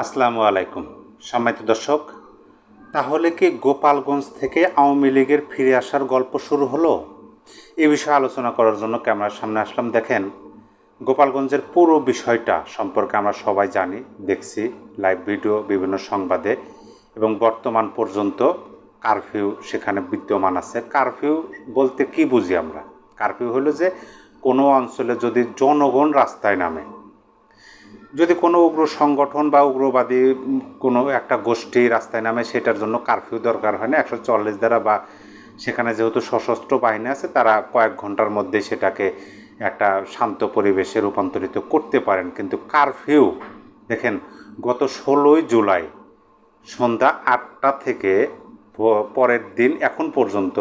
আসসালামু আলাইকুম সম্মানিত দর্শক। তাহলে কি গোপালগঞ্জ থেকে আওয়ামী লীগের ফিরে আসার গল্প শুরু হলো? এ বিষয়ে আলোচনা করার জন্য ক্যামেরার সামনে আসলাম। দেখেন, গোপালগঞ্জের পুরো বিষয়টা সম্পর্কে আমরা সবাই জানি, দেখছি লাইভ ভিডিও, বিভিন্ন সংবাদে, এবং বর্তমান পর্যন্ত কারফিউ সেখানে বিদ্যমান আছে। কারফিউ বলতে কি বুঝি আমরা? কারফিউ হলো যে কোনো অঞ্চলে যদি জনগণ রাস্তায় নামে, যদি কোনো উগ্র সংগঠন বা উগ্রবাদী কোনো একটা গোষ্ঠী রাস্তায় নামে, সেটার জন্য কারফিউ দরকার হয় না 140 দ্বারা, বা সেখানে যেহেতু সশস্ত্র বাহিনী আছে তারা কয়েক ঘন্টার মধ্যে সেটাকে একটা শান্ত পরিবেশে রূপান্তরিত করতে পারেন। কিন্তু কারফিউ দেখেন, গত 16ই জুলাই সন্ধ্যা 8টা থেকে পরের দিন এখন পর্যন্ত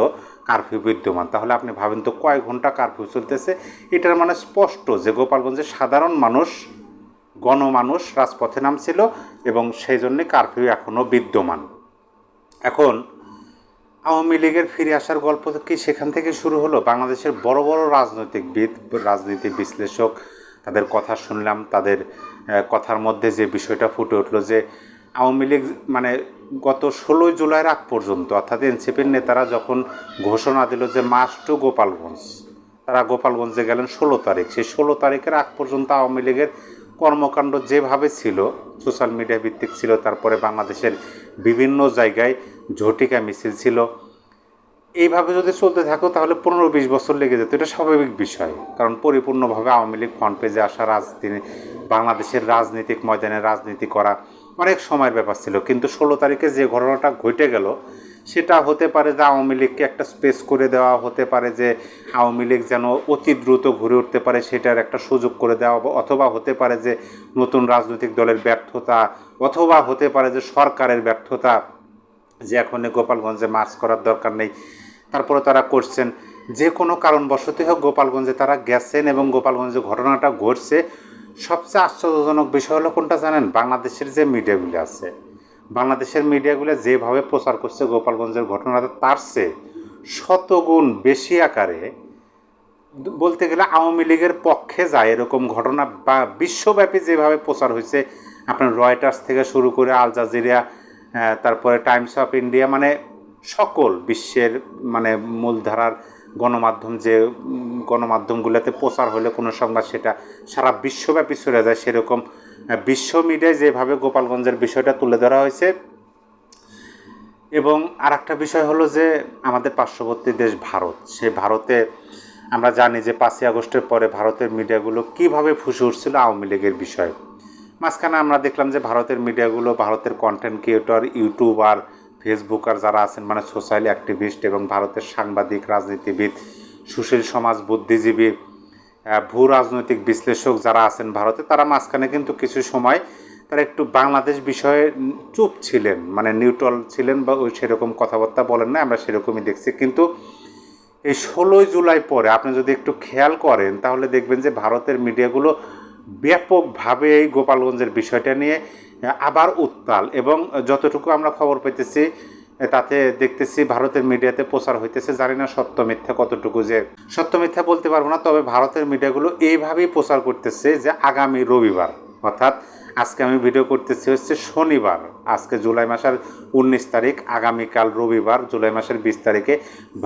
কারফিউ বিদ্যমান। তাহলে আপনি ভাবেন তো কয়েক ঘন্টা কারফিউ চলতেছে। এটার মানে স্পষ্ট যে গোপালগঞ্জের সাধারণ মানুষ, গণমানুষ রাজপথে নামছিল, এবং সেই জন্যে কারফিউ এখনও বিদ্যমান। এখন আওয়ামী লীগের ফিরে আসার গল্প কি সেখান থেকে শুরু হলো? বাংলাদেশের বড় বড় রাজনৈতিকবিদ, রাজনীতি বিশ্লেষক, তাদের কথা শুনলাম। তাদের কথার মধ্যে যে বিষয়টা ফুটে উঠলো যে আওয়ামী লীগ মানে গত 16ই জুলাইয়ের আগ পর্যন্ত, অর্থাৎ এনসিপির নেতারা যখন ঘোষণা দিল যে মার্চ টু গোপালগঞ্জ, তারা গোপালগঞ্জে গেলেন 16 তারিখ। সেই 16 তারিখের আগ পর্যন্ত আওয়ামী লীগের কর্মকাণ্ড যেভাবে ছিল, সোশ্যাল মিডিয়া ভিত্তিক ছিল, তারপরে বাংলাদেশের বিভিন্ন জায়গায় ঝটিকা মিছিল ছিল। এইভাবে যদি চলতে থাকো তাহলে 15-20 বছর লেগে যেত। এটা স্বাভাবিক বিষয়, কারণ পরিপূর্ণভাবে আওয়ামী লীগ ফ্রন্ট পেজে আসা, রাজনীতি, বাংলাদেশের রাজনৈতিক ময়দানে রাজনীতি করা অনেক সময়ের ব্যাপার ছিল। কিন্তু 16 তারিখে যে ঘটনাটা ঘটে গেল, সেটা হতে পারে যে আওয়ামী লীগকে একটা স্পেস করে দেওয়া, হতে পারে যে আওয়ামী লীগ যেন অতি দ্রুত ঘুরে উঠতে পারে সেটার একটা সুযোগ করে দেওয়া, অথবা হতে পারে যে নতুন রাজনৈতিক দলের ব্যর্থতা, অথবা হতে পারে যে সরকারের ব্যর্থতা, যে এখন গোপালগঞ্জে মার্চ করার দরকার নেই, তারপরে তারা করছেন। যে কোনো কারণবশতই হোক গোপালগঞ্জে তারা গেছেন এবং গোপালগঞ্জে ঘটনাটা ঘটছে। সবচেয়ে আশ্চর্যজনক বিষয় হলো কোনটা জানেন? বাংলাদেশের যে মিডিয়াগুলো আছে, বাংলাদেশের মিডিয়াগুলো যেভাবে প্রচার করছে গোপালগঞ্জের ঘটনাটা, তার চেয়ে শতগুণ বেশি আকারে বলতে গেলে আওয়ামী লীগের পক্ষে যায় এরকম ঘটনা বা বিশ্বব্যাপী যেভাবে প্রচার হয়েছে, আপনার রয়টার্স থেকে শুরু করে আল জাজিরা, তারপরে টাইমস অফ ইন্ডিয়া, মানে সকল বিশ্বের মানে মূলধারার গণমাধ্যম, যে গণমাধ্যমগুলোতে প্রচার হলে কোনো সংবাদ সেটা সারা বিশ্বব্যাপী ছড়ে যায়, সেরকম বিশ্ব মিডিয়ায় যেভাবে গোপালগঞ্জের বিষয়টা তুলে ধরা হয়েছে। এবং আর একটা বিষয় হলো যে আমাদের পার্শ্ববর্তী দেশ ভারত, সে ভারতে আমরা জানি যে 5ই আগস্টের পরে ভারতের মিডিয়াগুলো কীভাবে ফুসে উঠছিল আওয়ামী লীগের বিষয়। মাঝখানে আমরা দেখলাম যে ভারতের মিডিয়াগুলো, ভারতের কন্টেন্ট ক্রিয়েটর, ইউটিউবার, ফেসবুকার যারা আছেন, মানে সোশ্যাল অ্যাক্টিভিস্ট, এবং ভারতের সাংবাদিক, রাজনীতিবিদ, সুশীল সমাজ, বুদ্ধিজীবী, ভূ রাজনৈতিক বিশ্লেষক যারা আছেন ভারতে, তারা মাঝখানে কিন্তু কিছু সময় তারা একটু বাংলাদেশ বিষয়ে চুপ ছিলেন, মানে নিউট্রাল ছিলেন, বা ওই সেরকম কথাবার্তা বলেন না, আমরা সেরকমই দেখছি। কিন্তু এই 16ই জুলাই পরে আপনি যদি একটু খেয়াল করেন তাহলে দেখবেন যে ভারতের মিডিয়াগুলো ব্যাপকভাবে এই গোপালগঞ্জের বিষয়টা নিয়ে আবার উত্তাল। এবং যতটুকু আমরা খবর পেতেছি তাতে দেখতেছি ভারতের মিডিয়াতে প্রচার হইতেছে, জানি না সত্য মিথ্যা কতটুকু, যে সত্য মিথ্যা বলতে পারবো না, তবে ভারতের মিডিয়াগুলো এইভাবেই প্রচার করতেছে যে আগামী রবিবার, অর্থাৎ আজকে আমি ভিডিও করতেছি হচ্ছে শনিবার, আজকে জুলাই মাসের 19 তারিখ, আগামীকাল রবিবার জুলাই মাসের 20 তারিখে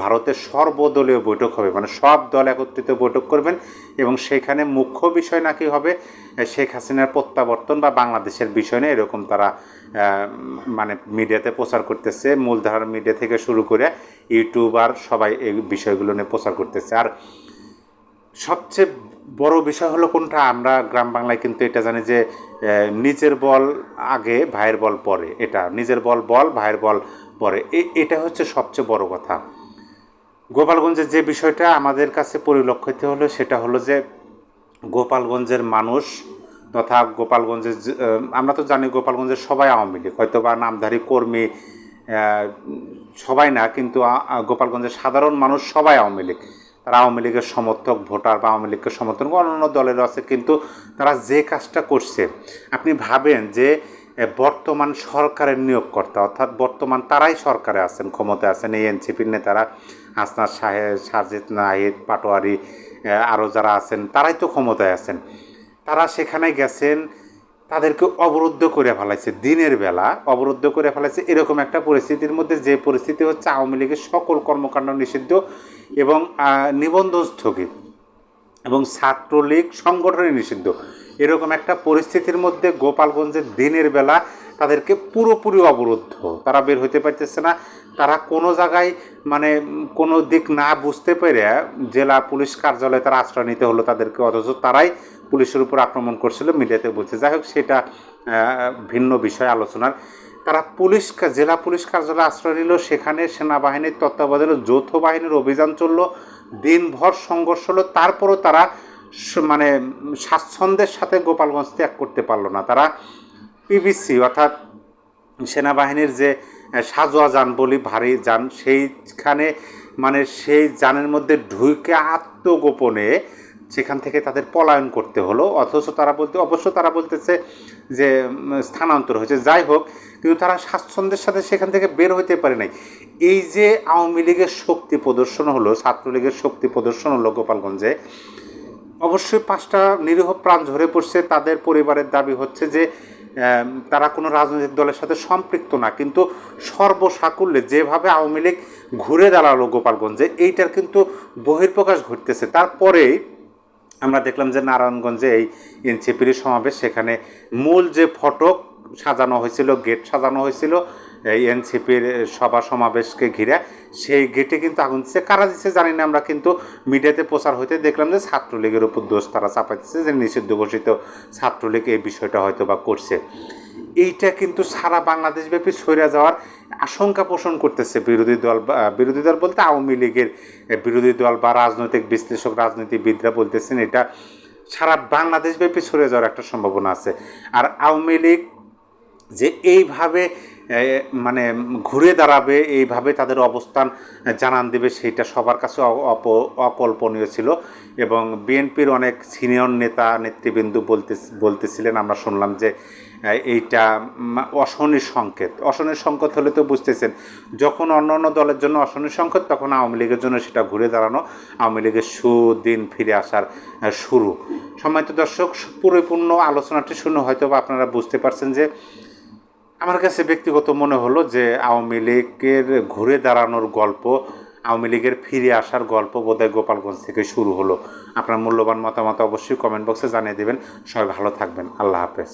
ভারতের সর্বদলীয় বৈঠক হবে, মানে সব দল একত্রিত বৈঠক করবেন, এবং সেখানে মুখ্য বিষয় নাকি হবে শেখ হাসিনার প্রত্যাবর্তন বা বাংলাদেশের বিষয় নিয়ে, এরকম তারা মানে মিডিয়াতে প্রচার করতেছে। মূলধারার মিডিয়া থেকে শুরু করে ইউটিউবার সবাই এই বিষয়গুলো নিয়ে প্রচার করতেছে। আর সবচেয়ে বড় বিষয় হলো কোনটা? আমরা গ্রাম বাংলায় কিন্তু এটা জানি যে নিজের বল আগে, ভাইয়ের বল পরে। এটা নিজের বল ভাইয়ের বল পরে, এটা হচ্ছে সবচেয়ে বড় কথা। গোপালগঞ্জের যে বিষয়টা আমাদের কাছে পরিলক্ষিত হলো সেটা হলো যে গোপালগঞ্জের মানুষ তথা গোপালগঞ্জের, আমরা তো জানি গোপালগঞ্জের সবাই আওয়ামী লীগ, হয়তো বা নামধারী কর্মী সবাই না, কিন্তু গোপালগঞ্জের সাধারণ মানুষ সবাই আওয়ামী লীগ। তারা আওয়ামী লীগের সমর্থক, ভোটার, বা আওয়ামী লীগকে সমর্থন অন্যান্য দলেরও আছে। কিন্তু তারা যে কাজটা করছে, আপনি ভাবেন যে বর্তমান সরকারের নিয়োগকর্তা, অর্থাৎ বর্তমান তারাই সরকারে আছেন, ক্ষমতায় আছেন, এই এনসিপির নেতারা, হাসনাত সাহেব, সাজিদ নাহিদ, পাটোয়ারি, আরও যারা আছেন তারাই তো ক্ষমতায় আছেন। তারা সেখানে গেছেন, তাদেরকে অবরুদ্ধ করে ফেলাইছে, দিনের বেলা অবরুদ্ধ করে ফেলাইছে। এরকম একটা পরিস্থিতির মধ্যে, যে পরিস্থিতি হচ্ছে আওয়ামী লীগের সকল কর্মকাণ্ড নিষিদ্ধ এবং নিবন্ধন স্থগিত এবং ছাত্রলীগ সংগঠনই নিষিদ্ধ। এরকম একটা পরিস্থিতির মধ্যে গোপালগঞ্জের দিনের বেলা তাদেরকে পুরোপুরি অবরুদ্ধ, তারা বের হইতে পারতেছে না। তারা কোনো জায়গায় মানে কোনো দিক না বুঝতে পেরে জেলা পুলিশ কার্যালয়ে তারা আশ্রয় নিতে হলো তাদেরকে, অথচ তারাই পুলিশের উপর আক্রমণ করছিল, মিডিয়াতে বলছে। যাই হোক, সেটা ভিন্ন বিষয় আলোচনার। তারা জেলা পুলিশ কার্যালয়ে আশ্রয় নিল, সেখানে সেনাবাহিনীর তত্ত্বাবধানে যৌথ বাহিনীর অভিযান চললো, দিনভর সংঘর্ষ হলো। তারপরও তারা মানে স্বাচ্ছন্দ্যের সাথে গোপালগঞ্জ ত্যাগ করতে পারলো না। তারা পিবিসি অর্থাৎ সেনাবাহিনীর যে সাজোয়া যান বলি, ভারী যান, সেইখানে মানে সেই যানের মধ্যে ঢুকে আত্মগোপনে সেখান থেকে তাদের পলায়ন করতে হলো। অথচ তারা বলতেছে যে স্থানান্তর হয়েছে। যাই হোক, কিন্তু তারা স্বাচ্ছন্দ্যের সাথে সেখান থেকে বের হইতে পারে নাই। এই যে আওয়ামী লীগের শক্তি প্রদর্শন হলো, ছাত্রলীগের শক্তি প্রদর্শন হলো গোপালগঞ্জে, অবশ্যই 5টা নিরীহ প্রাণ ঝরে পড়ছে। তাদের পরিবারের দাবি হচ্ছে যে তারা কোনো রাজনৈতিক দলের সাথে সম্পৃক্ত না, কিন্তু সর্বসাকুল্যে যেভাবে আওয়ামী লীগ ঘুরে দাঁড়ালো গোপালগঞ্জে, এইটার কিন্তু বহিঃপ্রকাশ ঘটতেছে। তারপরেই আমরা দেখলাম যে নারায়ণগঞ্জে এই এনসিপির সমাবেশ, সেখানে মূল যে ফটক সাজানো হয়েছিল, গেট সাজানো হয়েছিল এই এনসিপির সভা সমাবেশকে ঘিরে, সেই গেটে কিন্তু আগুন দিচ্ছে। কারা দিচ্ছে জানি না আমরা, কিন্তু মিডিয়াতে প্রচার হইতে দেখলাম যে ছাত্রলীগের উপর দোষ তারা চাপাইতেছে, যে নিষিদ্ধ ঘোষিত ছাত্রলীগ এই বিষয়টা হয়তো বা করছে। এইটা কিন্তু সারা বাংলাদেশব্যাপী ছড়িয়ে যাওয়ার আশঙ্কা পোষণ করতেছে বিরোধী দল বলতে আওয়ামী লীগের বিরোধী দল বা রাজনৈতিক বিশ্লেষক, রাজনীতিবিদরা বলতেছেন এটা সারা বাংলাদেশব্যাপী ছড়িয়ে যাওয়ার একটা সম্ভাবনা আছে। আর আওয়ামী লীগ যে এইভাবে মানে ঘুরে দাঁড়াবে, এইভাবে তাদের অবস্থান জানান দেবে, সেইটা সবার কাছে অকল্পনীয় ছিল। এবং বিএনপির অনেক সিনিয়র নেতৃবৃন্দ বলতেছিলেন, আমরা শুনলাম যে এইটা অশনির সংকেত হলে তো বুঝতেছেন, যখন অন্য দলের জন্য অশনির সংকেত, তখন আওয়ামী লীগের জন্য সেটা ঘুরে দাঁড়ানো, আওয়ামী লীগের সুদিন ফিরে আসার শুরু। সম্মানিত দর্শক, পরিপূর্ণ আলোচনাটি শুনে হয়তো বা আপনারা বুঝতে পারছেন যে আমার কাছে ব্যক্তিগত মনে হলো যে আওয়ামী লীগের ঘুরে দাঁড়ানোর গল্প, আওয়ামী লীগের ফিরে আসার গল্প বোধহয় গোপালগঞ্জ থেকে শুরু হলো। আপনার মূল্যবান মতামত অবশ্যই কমেন্ট বক্সে জানিয়ে দেবেন। সবাই ভালো থাকবেন। আল্লাহ হাফেজ।